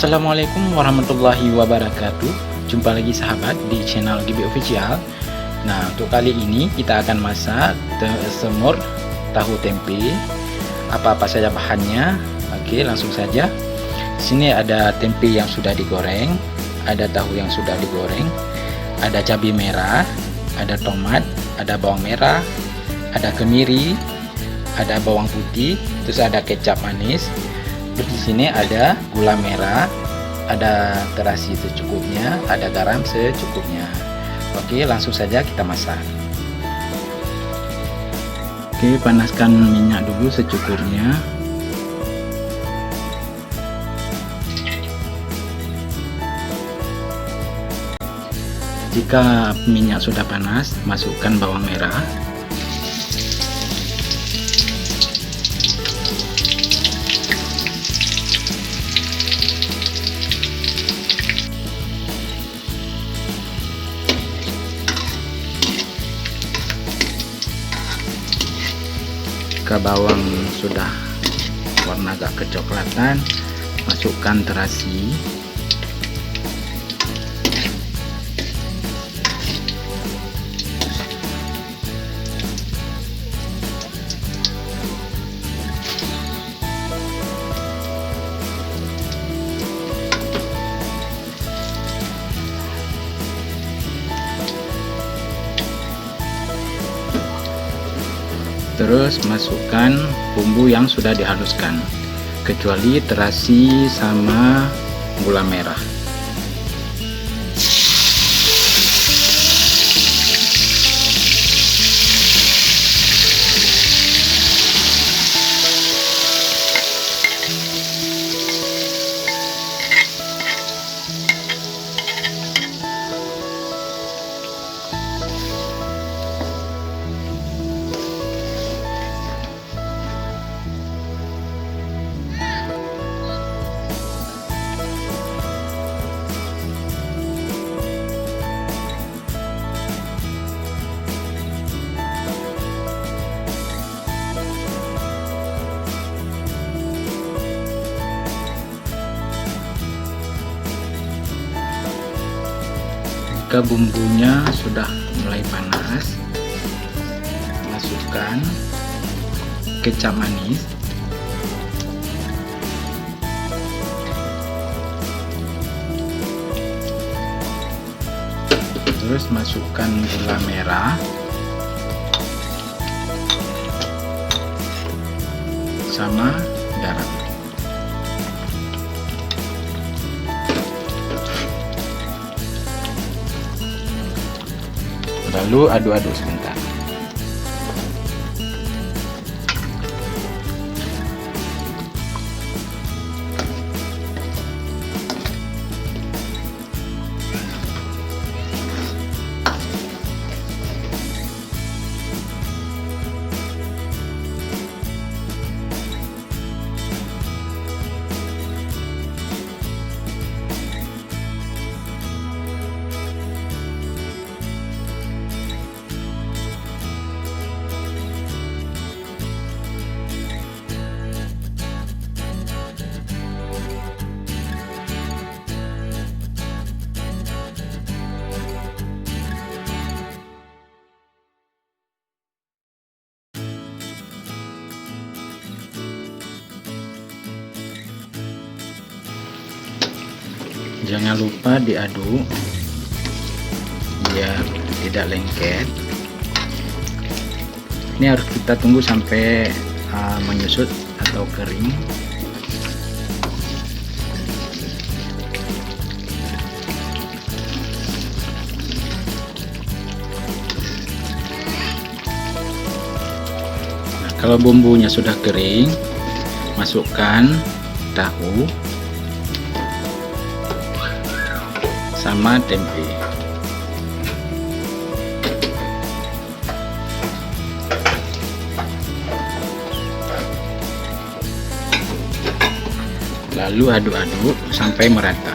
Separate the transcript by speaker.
Speaker 1: Assalamualaikum warahmatullahi wabarakatuh. Jumpa lagi sahabat di channel GB Official. Nah, untuk kali ini kita akan masak semur tahu tempe. Apa-apa saja bahannya? Oke, langsung saja. Di sini ada tempe yang sudah digoreng, ada tahu yang sudah digoreng, ada cabai merah, ada tomat, ada bawang merah, ada kemiri, ada bawang putih, terus ada kecap manis. Terus di sini ada gula merah, ada terasi secukupnya, ada garam secukupnya. Oke, langsung saja kita masak. Oke, panaskan minyak dulu secukupnya. Jika minyak sudah panas, masukkan bawang merah. Jika bawang sudah warna agak kecoklatan, masukkan terasi. Terus masukkan bumbu yang sudah dihaluskan, kecuali terasi sama gula merah. Jika bumbunya sudah mulai panas, masukkan kecap manis, terus masukkan gula merah sama garam. Lalu aduk-aduk sebentar. Jangan lupa diaduk biar tidak lengket. Ini harus kita tunggu sampai menyusut atau kering. Nah, kalau bumbunya sudah kering, masukkan tahu sama tempe. Lalu aduk-aduk sampai merata.